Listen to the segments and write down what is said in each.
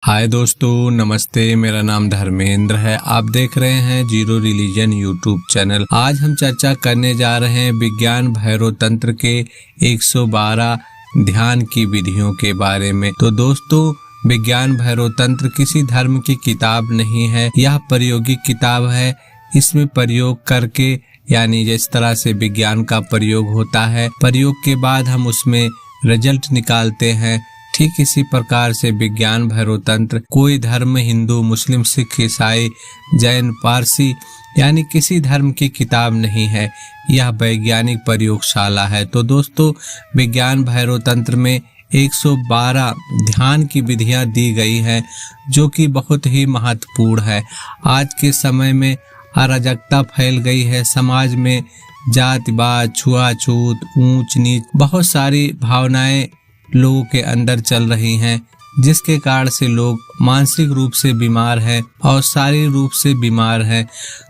हाय दोस्तों, नमस्ते। मेरा नाम धर्मेंद्र है। आप देख रहे हैं जीरो रिलीजन यूट्यूब चैनल। आज हम चर्चा करने जा रहे हैं विज्ञान भैरव तंत्र के 112 ध्यान की विधियों के बारे में। तो दोस्तों, विज्ञान भैरव तंत्र किसी धर्म की किताब नहीं है, यह प्रायोगिक किताब है। इसमें प्रयोग करके, यानी जिस तरह से विज्ञान का प्रयोग होता है, प्रयोग के बाद हम उसमें रिजल्ट निकालते हैं, ठीक इसी प्रकार से विज्ञान भैरव तंत्र कोई धर्म, हिंदू, मुस्लिम, सिख, ईसाई, जैन, पारसी यानी किसी धर्म की किताब नहीं है। यह वैज्ञानिक प्रयोगशाला है। तो दोस्तों, विज्ञान भैरव तंत्र में 112 ध्यान की विधियां दी गई हैं, जो कि बहुत ही महत्वपूर्ण है। आज के समय में अराजकता फैल गई है, समाज में जातिवाद, छुआछूत, ऊंच नीच, बहुत सारी भावनाएं लोगों के अंदर चल रही हैं, जिसके कारण से लोग मानसिक रूप से बीमार हैं और शारीरिक रूप से बीमार हैं।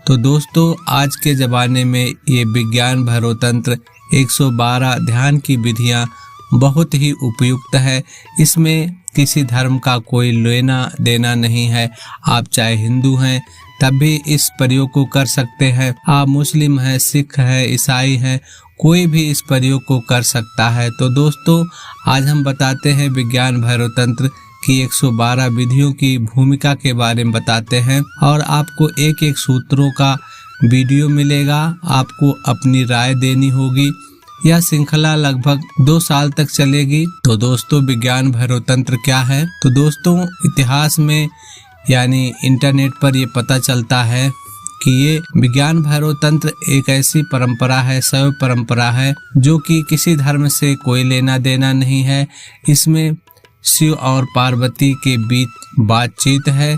तो दोस्तों, आज के ज़माने में ये विज्ञान भैरव तंत्र 112 ध्यान की विधियां बहुत ही उपयुक्त है। इसमें किसी धर्म का कोई लेना देना नहीं है। आप चाहे हिंदू हैं तब भी इस प्रयोग को कर सकते हैं, आप मुस्लिम हैं, सिख हैं, ईसाई हैं, कोई भी इस प्रयोग को कर सकता है। तो दोस्तों, आज हम बताते हैं विज्ञान भैरव तंत्र की 112 विधियों की भूमिका के बारे में बताते हैं, और आपको एक एक सूत्रों का वीडियो मिलेगा। आपको अपनी राय देनी होगी। यह श्रृंखला लगभग 2 साल तक चलेगी। तो दोस्तों, विज्ञान भैरव तंत्र क्या है? तो दोस्तों, इतिहास में यानी इंटरनेट पर ये पता चलता है कि ये विज्ञान भैरव तंत्र एक ऐसी परंपरा है, शैव परंपरा है, जो कि किसी धर्म से कोई लेना देना नहीं है। इसमें शिव और पार्वती के बीच बातचीत है।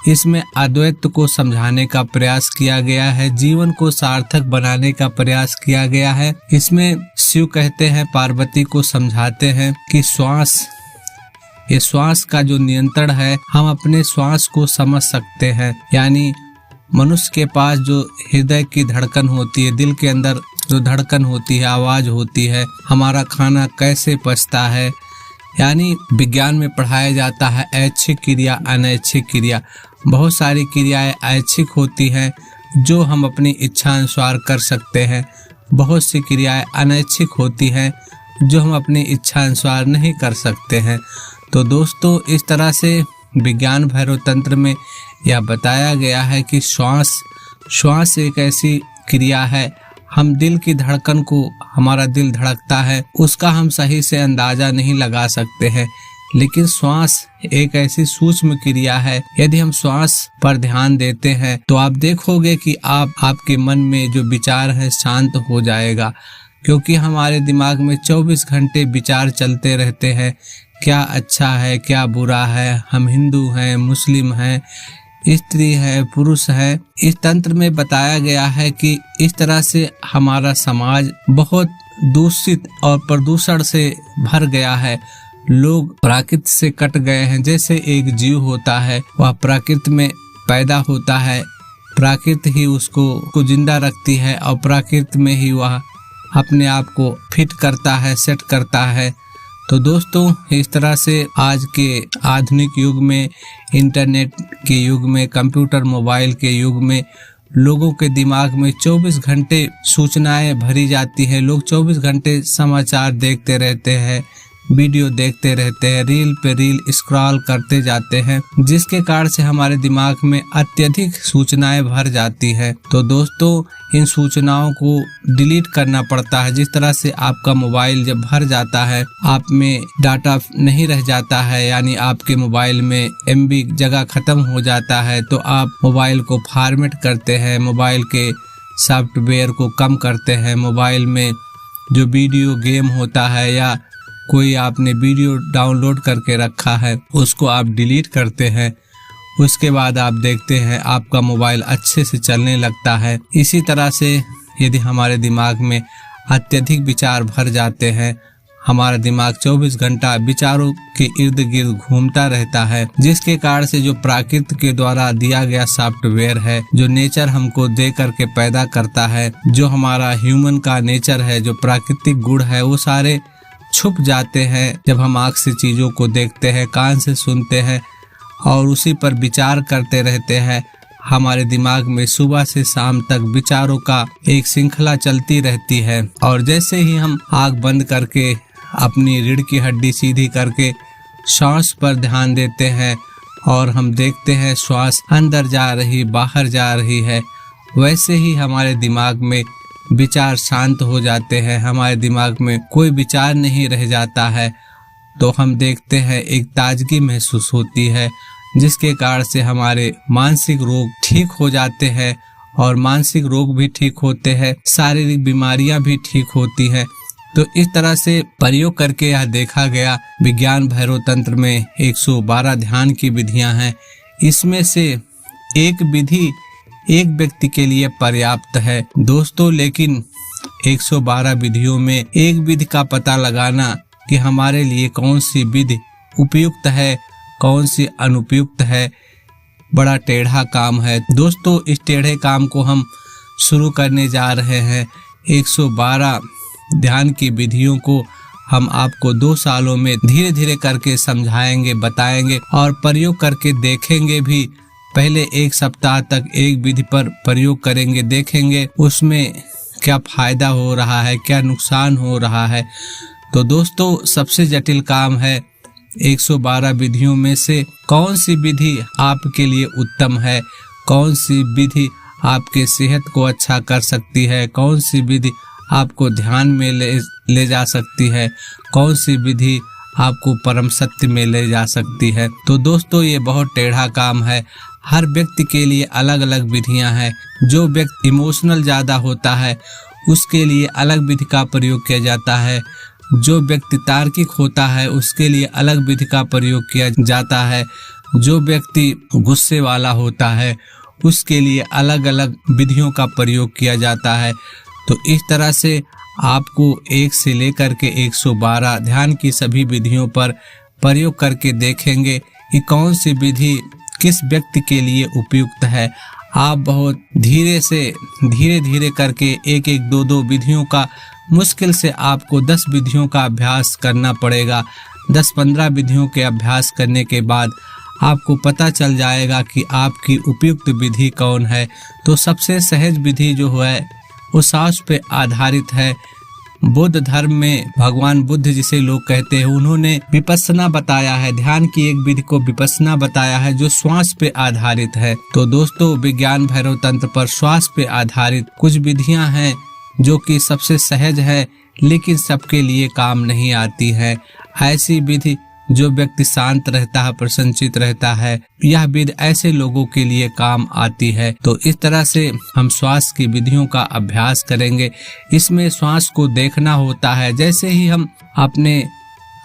इसमें अद्वैत को समझाने का प्रयास किया गया है, जीवन को सार्थक बनाने का प्रयास किया गया है। इसमें शिव कहते हैं, पार्वती को समझाते हैं कि ये श्वास का जो नियंत्रण है, हम अपने श्वास को समझ सकते हैं। यानी मनुष्य के पास जो हृदय की धड़कन होती है, दिल के अंदर जो धड़कन होती है, आवाज होती है, हमारा खाना कैसे पचता है, यानी विज्ञान में पढ़ाया जाता है ऐच्छिक क्रिया, अनैच्छिक क्रिया। बहुत सारी क्रियाएं ऐच्छिक होती हैं जो हम अपनी इच्छा अनुसार कर सकते हैं, बहुत सी क्रियाएं अनैच्छिक होती हैं जो हम अपनी इच्छा अनुसार नहीं कर सकते हैं। तो दोस्तों, इस तरह से विज्ञान भैरव तंत्र में यह बताया गया है कि श्वास एक ऐसी क्रिया है, हम दिल की धड़कन को, हमारा दिल धड़कता है, उसका हम सही से अंदाजा नहीं लगा सकते हैं, लेकिन श्वास एक ऐसी सूक्ष्म क्रिया है। यदि हम श्वास पर ध्यान देते हैं तो आप देखोगे कि आपके मन में जो विचार है शांत हो जाएगा, क्योंकि हमारे दिमाग में 24 घंटे विचार चलते रहते हैं। क्या अच्छा है, क्या बुरा है, हम हिंदू हैं, मुस्लिम हैं, स्त्री है, पुरुष है। इस तंत्र में बताया गया है कि इस तरह से हमारा समाज बहुत दूषित और प्रदूषण से भर गया है। लोग प्रकृति से कट गए हैं। जैसे एक जीव होता है, वह प्रकृति में पैदा होता है, प्रकृति ही उसको जिंदा रखती है और प्रकृति में ही वह अपने आप को फिट करता है, सेट करता है। तो दोस्तों, इस तरह से आज के आधुनिक युग में, इंटरनेट के युग में, कंप्यूटर मोबाइल के युग में लोगों के दिमाग में 24 घंटे सूचनाएं भरी जाती है। लोग 24 घंटे समाचार देखते रहते हैं, वीडियो देखते रहते हैं, रील पे रील स्क्रॉल करते जाते हैं, जिसके कारण से हमारे दिमाग में अत्यधिक सूचनाएं भर जाती हैं। तो दोस्तों, इन सूचनाओं को डिलीट करना पड़ता है। जिस तरह से आपका मोबाइल जब भर जाता है, आप में डाटा नहीं रह जाता है, यानी आपके मोबाइल में MB जगह खत्म हो जाता है, तो आप मोबाइल को फॉर्मेट करते हैं, मोबाइल के सॉफ्टवेयर को कम करते हैं, मोबाइल में जो वीडियो गेम होता है या कोई आपने वीडियो डाउनलोड करके रखा है, उसको आप डिलीट करते हैं। उसके बाद आप देखते हैं आपका मोबाइल अच्छे से चलने लगता है। इसी तरह से यदि हमारे दिमाग में अत्यधिक विचार भर जाते हैं, हमारा दिमाग 24 घंटा विचारों के इर्द गिर्द घूमता रहता है, जिसके कारण से जो प्रकृति के द्वारा दिया गया सॉफ्टवेयर है, जो नेचर हमको दे करके पैदा करता है, जो हमारा ह्यूमन का नेचर है, जो प्राकृतिक गुण है, वो सारे छुप जाते हैं जब हम आँख से चीजों को देखते हैं, कान से सुनते हैं और उसी पर विचार करते रहते हैं। हमारे दिमाग में सुबह से शाम तक विचारों का एक श्रृंखला चलती रहती है और जैसे ही हम आंख बंद करके अपनी रीढ़ की हड्डी सीधी करके श्वास पर ध्यान देते हैं और हम देखते हैं श्वास अंदर जा रही बाहर जा रही है, वैसे ही हमारे दिमाग में विचार शांत हो जाते हैं, हमारे दिमाग में कोई विचार नहीं रह जाता है। तो हम देखते हैं एक ताजगी महसूस होती है, जिसके कारण से हमारे मानसिक रोग ठीक हो जाते हैं और मानसिक रोग भी ठीक होते हैं, शारीरिक बीमारियां भी ठीक होती हैं। तो इस तरह से प्रयोग करके यह देखा गया विज्ञान भैरव तंत्र में 112 ध्यान की विधियां हैं। इसमें से एक विधि एक व्यक्ति के लिए पर्याप्त है दोस्तों, लेकिन 112 विधियों में एक विधि का पता लगाना कि हमारे लिए कौन सी विधि उपयुक्त है, कौन सी अनुपयुक्त है, बड़ा टेढ़ा काम है दोस्तों। इस टेढ़े काम को हम शुरू करने जा रहे हैं। 112 ध्यान की विधियों को हम आपको 2 सालों में धीरे धीरे करके समझाएंगे, बताएंगे और प्रयोग करके देखेंगे भी। पहले 1 सप्ताह तक एक विधि पर प्रयोग करेंगे, देखेंगे उसमें क्या फायदा हो रहा है, क्या नुकसान हो रहा है। तो दोस्तों सबसे जटिल काम है 112 विधियों में से कौन सी विधि आपके लिए उत्तम है, कौन सी विधि आपके सेहत को अच्छा कर सकती है, कौन सी विधि आपको ध्यान में ले जा सकती है, कौन सी विधि आपको परम सत्य में ले जा सकती है। तो दोस्तों ये बहुत टेढ़ा काम है। हर व्यक्ति के लिए अलग अलग विधियां हैं। जो व्यक्ति इमोशनल ज़्यादा होता है उसके लिए अलग विधि का प्रयोग किया जाता है, जो व्यक्ति तार्किक होता है उसके लिए अलग विधि का प्रयोग किया जाता है, जो व्यक्ति गुस्से वाला होता है उसके लिए अलग अलग विधियों का प्रयोग किया जाता है। तो इस तरह से आपको 1 से लेकर के 112 ध्यान की सभी विधियों पर प्रयोग करके देखेंगे कि कौन सी विधि किस व्यक्ति के लिए उपयुक्त है। आप बहुत धीरे धीरे करके 1-1, 2-2 विधियों का, मुश्किल से आपको 10 विधियों का अभ्यास करना पड़ेगा। 10-15 विधियों के अभ्यास करने के बाद आपको पता चल जाएगा कि आपकी उपयुक्त विधि कौन है। तो सबसे सहज विधि जो है वो सांस पे आधारित है। बुद्ध धर्म में भगवान बुद्ध जिसे लोग कहते हैं, उन्होंने विपस्सना बताया है, ध्यान की एक विधि को विपस्सना बताया है जो श्वास पे आधारित है। तो दोस्तों विज्ञान भैरव तंत्र पर श्वास पे आधारित कुछ विधियां हैं जो कि सबसे सहज है लेकिन सबके लिए काम नहीं आती है। ऐसी विधि जो व्यक्ति शांत रहता है, प्रसन्नचित रहता है, यह विधि ऐसे लोगों के लिए काम आती है। तो इस तरह से हम श्वास की विधियों का अभ्यास करेंगे। इसमें श्वास को देखना होता है। जैसे ही हम अपने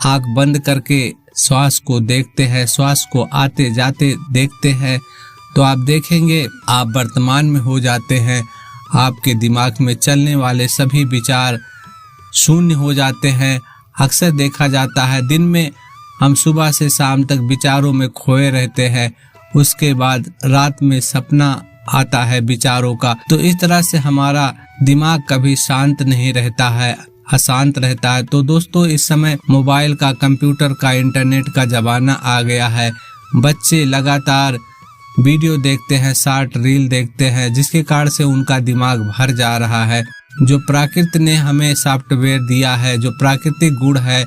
आंख बंद करके श्वास को देखते हैं, श्वास को आते जाते देखते हैं, तो आप देखेंगे आप वर्तमान में हो जाते हैं। आपके दिमाग में चलने वाले सभी विचार शून्य हो जाते हैं। अक्सर देखा जाता है दिन में हम सुबह से शाम तक विचारों में खोए रहते हैं, उसके बाद रात में सपना आता है विचारों का। तो इस तरह से हमारा दिमाग कभी शांत नहीं रहता है, अशांत रहता है। तो दोस्तों इस समय मोबाइल का, कंप्यूटर का, इंटरनेट का जमाना आ गया है। बच्चे लगातार वीडियो देखते हैं, शॉर्ट रील देखते हैं, जिसके कारण से उनका दिमाग भर जा रहा है। जो प्रकृति ने हमें सॉफ्टवेयर दिया है, जो प्राकृतिक गुण है,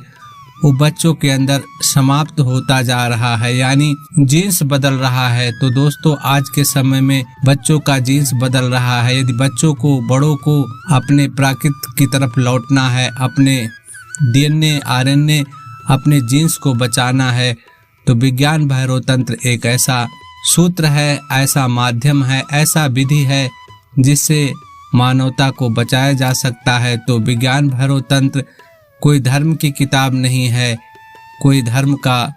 वो बच्चों के अंदर समाप्त होता जा रहा है, यानी जीन्स बदल रहा है। तो दोस्तों आज के समय में बच्चों का जीन्स बदल रहा है। यदि बच्चों को, बड़ों को अपने प्रकृति की तरफ लौटना है, अपने डीएनए, आरएनए, अपने जीन्स को बचाना है, तो विज्ञान भैरव तंत्र एक ऐसा सूत्र है, ऐसा माध्यम है, ऐसा विधि है जिससे मानवता को बचाया जा सकता है। तो विज्ञान भैरव तंत्र कोई धर्म की किताब नहीं है, कोई धर्म का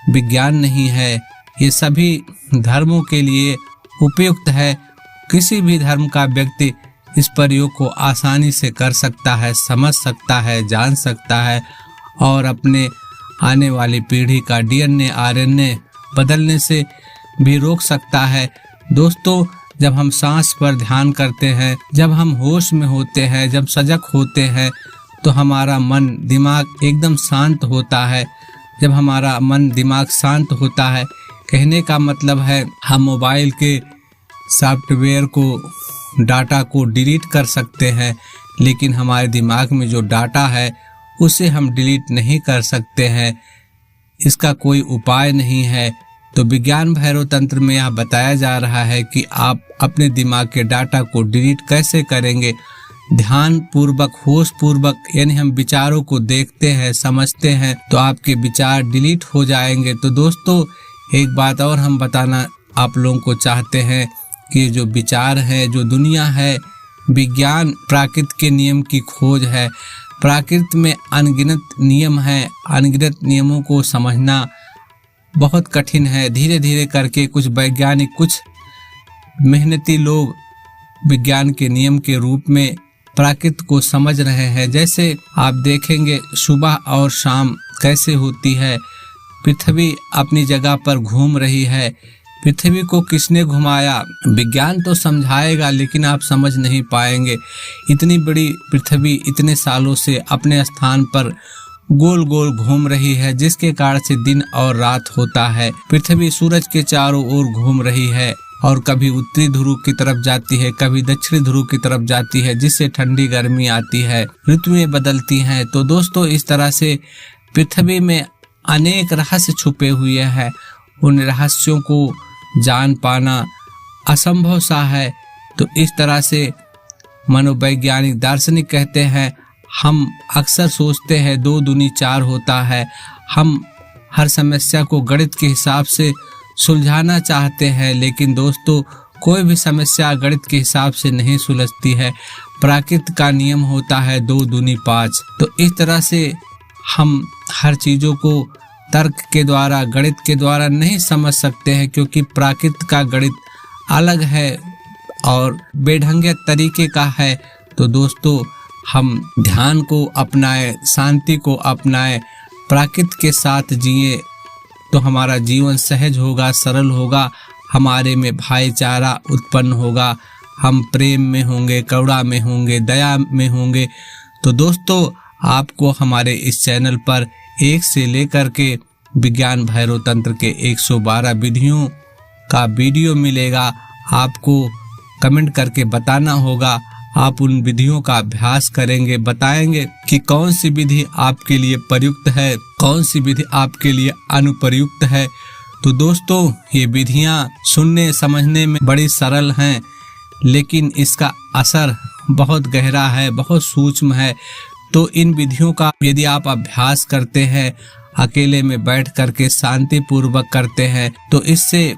विज्ञान नहीं है, ये सभी धर्मों के लिए उपयुक्त है। किसी भी धर्म का व्यक्ति इस प्रयोग को आसानी से कर सकता है, समझ सकता है, जान सकता है और अपने आने वाली पीढ़ी का डीएनए, आरएनए बदलने से भी रोक सकता है। दोस्तों जब हम सांस पर ध्यान करते हैं, जब हम होश में होते हैं, जब सजग होते हैं, तो हमारा मन दिमाग एकदम शांत होता है। जब हमारा मन दिमाग शांत होता है, कहने का मतलब है हम मोबाइल के सॉफ्टवेयर को, डाटा को डिलीट कर सकते हैं, लेकिन हमारे दिमाग में जो डाटा है उसे हम डिलीट नहीं कर सकते हैं। इसका कोई उपाय नहीं है। तो विज्ञान भैरव तंत्र में यह बताया जा रहा है कि आप अपने दिमाग के डाटा को डिलीट कैसे करेंगे। ध्यान पूर्वक, होश पूर्वक, यानी हम विचारों को देखते हैं, समझते हैं, तो आपके विचार डिलीट हो जाएंगे। तो दोस्तों, एक बात और हम बताना आप लोगों को चाहते हैं कि जो विचार है, जो दुनिया है, विज्ञान प्राकृत के नियम की खोज है। प्राकृत में अनगिनत नियम हैं। अनगिनत नियमों को समझना बहुत कठिन है। धीरे धीरे करके कुछ वैज्ञानिक, कुछ मेहनती लोग विज्ञान के नियम के रूप में प्राकृत को समझ रहे हैं। जैसे आप देखेंगे सुबह और शाम कैसे होती है। पृथ्वी अपनी जगह पर घूम रही है। पृथ्वी को किसने घुमाया, विज्ञान तो समझाएगा, लेकिन आप समझ नहीं पाएंगे। इतनी बड़ी पृथ्वी इतने सालों से अपने स्थान पर गोल गोल घूम रही है, जिसके कारण से दिन और रात होता है। पृथ्वी सूरज के चारों ओर घूम रही है और कभी उत्तरी ध्रुव की तरफ जाती है, कभी दक्षिणी ध्रुव की तरफ जाती है, जिससे ठंडी गर्मी आती है, ऋतुएं बदलती हैं। तो दोस्तों, इस तरह से पृथ्वी में अनेक रहस्य छुपे हुए हैं। उन रहस्यों को जान पाना असंभव सा है। तो इस तरह से मनोवैज्ञानिक दार्शनिक कहते हैं, हम अक्सर सोचते हैं 2 दूनी 4 होता है। हम हर समस्या को गणित के हिसाब से सुलझाना चाहते हैं, लेकिन दोस्तों, कोई भी समस्या गणित के हिसाब से नहीं सुलझती है। प्राकृत का नियम होता है 2 दूनी 5। तो इस तरह से हम हर चीज़ों को तर्क के द्वारा, गणित के द्वारा नहीं समझ सकते हैं, क्योंकि प्राकृत का गणित अलग है और बेढंगे तरीके का है। तो दोस्तों, हम ध्यान को अपनाएं, शांति को अपनाएं, प्राकृत के साथ जिए, तो हमारा जीवन सहज होगा, सरल होगा, हमारे में भाईचारा उत्पन्न होगा, हम प्रेम में होंगे, करुणा में होंगे, दया में होंगे। तो दोस्तों, आपको हमारे इस चैनल पर 1 से लेकर के विज्ञान भैरव तंत्र के 112 विधियों का वीडियो मिलेगा। आपको कमेंट करके बताना होगा। आप उन विधियों का अभ्यास करेंगे, बताएंगे कि कौन सी विधि आपके लिए प्रयुक्त है, कौन सी विधि आपके लिए अनुप्रयुक्त है। तो दोस्तों, ये विधियां सुनने समझने में बड़ी सरल हैं, लेकिन इसका असर बहुत गहरा है, बहुत सूक्ष्म है। तो इन विधियों का यदि आप अभ्यास करते हैं, अकेले में बैठ करके शांति पूर्वक करते हैं, तो इससे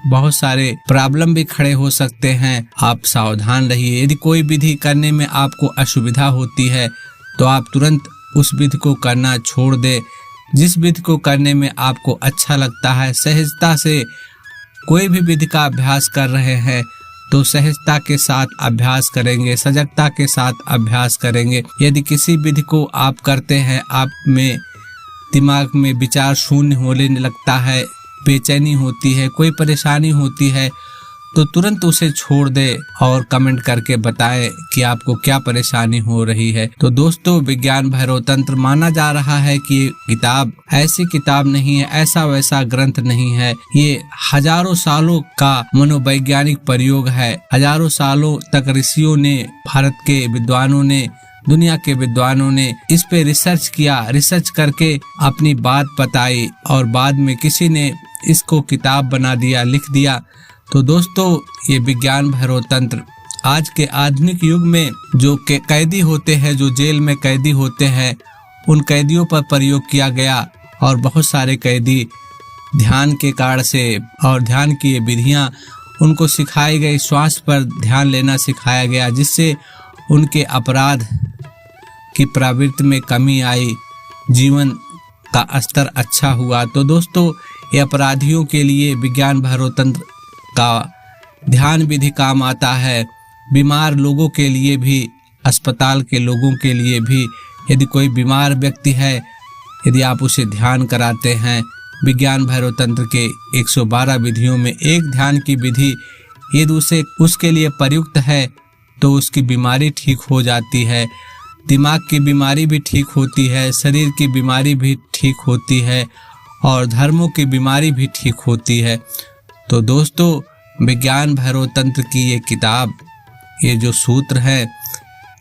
बहुत सारे प्रॉब्लम भी खड़े हो सकते हैं। आप सावधान रहिए। यदि कोई विधि करने में आपको असुविधा होती है, तो आप तुरंत उस विधि को करना छोड़ दे। जिस विधि को करने में आपको अच्छा लगता है, सहजता से कोई भी विधि का अभ्यास कर रहे हैं, तो सहजता के साथ अभ्यास करेंगे, सजगता के साथ अभ्यास करेंगे। यदि किसी विधि को आप करते हैं, आप में दिमाग में विचार शून्य होने लगता है, बेचैनी होती है, कोई परेशानी होती है, तो तुरंत उसे छोड़ दे और कमेंट करके बताएं कि आपको क्या परेशानी हो रही है। तो दोस्तों, विज्ञान भैरव तंत्र माना जा रहा है कि ये किताब ऐसी किताब नहीं है, ऐसा वैसा ग्रंथ नहीं है। ये हजारों सालों का मनोवैज्ञानिक प्रयोग है। हजारों सालों तक ऋषियों ने, भारत के विद्वानों ने, दुनिया के विद्वानों ने इस पे रिसर्च किया, रिसर्च करके अपनी बात बताई और बाद में किसी ने इसको किताब बना दिया, लिख दिया। तो दोस्तों, ये विज्ञान भैरव तंत्र आज के आधुनिक युग में जो कैदी होते हैं, जो जेल में कैदी होते हैं, उन कैदियों पर प्रयोग किया गया और बहुत सारे कैदी ध्यान के कारण से और ध्यान की ये विधियाँ उनको सिखाई गई, श्वास पर ध्यान लेना सिखाया गया, जिससे उनके अपराध की प्रवृत्ति में कमी आई, जीवन का स्तर अच्छा हुआ। तो दोस्तों, ये अपराधियों के लिए विज्ञान भैरव तंत्र का ध्यान विधि काम आता है। बीमार लोगों के लिए भी, अस्पताल के लोगों के लिए भी, यदि कोई बीमार व्यक्ति है, यदि आप उसे ध्यान कराते हैं, विज्ञान भैरव तंत्र के 112 विधियों में एक ध्यान की विधि यदि उसके लिए प्रयुक्त है, तो उसकी बीमारी ठीक हो जाती है। दिमाग की बीमारी भी ठीक होती है, शरीर की बीमारी भी ठीक होती है और धर्मों की बीमारी भी ठीक होती है। तो दोस्तों, विज्ञान भैरव तंत्र की ये किताब, ये जो सूत्र है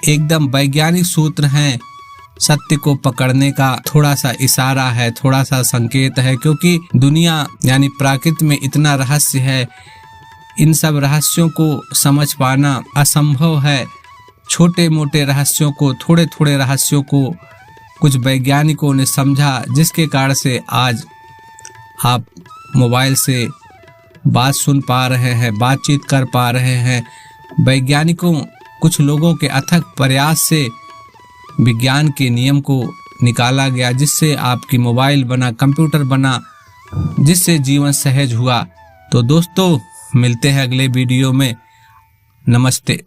एकदम वैज्ञानिक सूत्र हैं। सत्य को पकड़ने का थोड़ा सा इशारा है, थोड़ा सा संकेत है, क्योंकि दुनिया यानी प्रकृति में इतना रहस्य है, इन सब रहस्यों को समझ पाना असंभव है। छोटे मोटे रहस्यों को, थोड़े थोड़े रहस्यों को कुछ वैज्ञानिकों ने समझा, जिसके कारण से आज आप मोबाइल से बात सुन पा रहे हैं, बातचीत कर पा रहे हैं। वैज्ञानिकों, कुछ लोगों के अथक प्रयास से विज्ञान के नियम को निकाला गया, जिससे आपकी मोबाइल बना, कंप्यूटर बना, जिससे जीवन सहज हुआ। तो दोस्तों, मिलते हैं अगले वीडियो में। नमस्ते।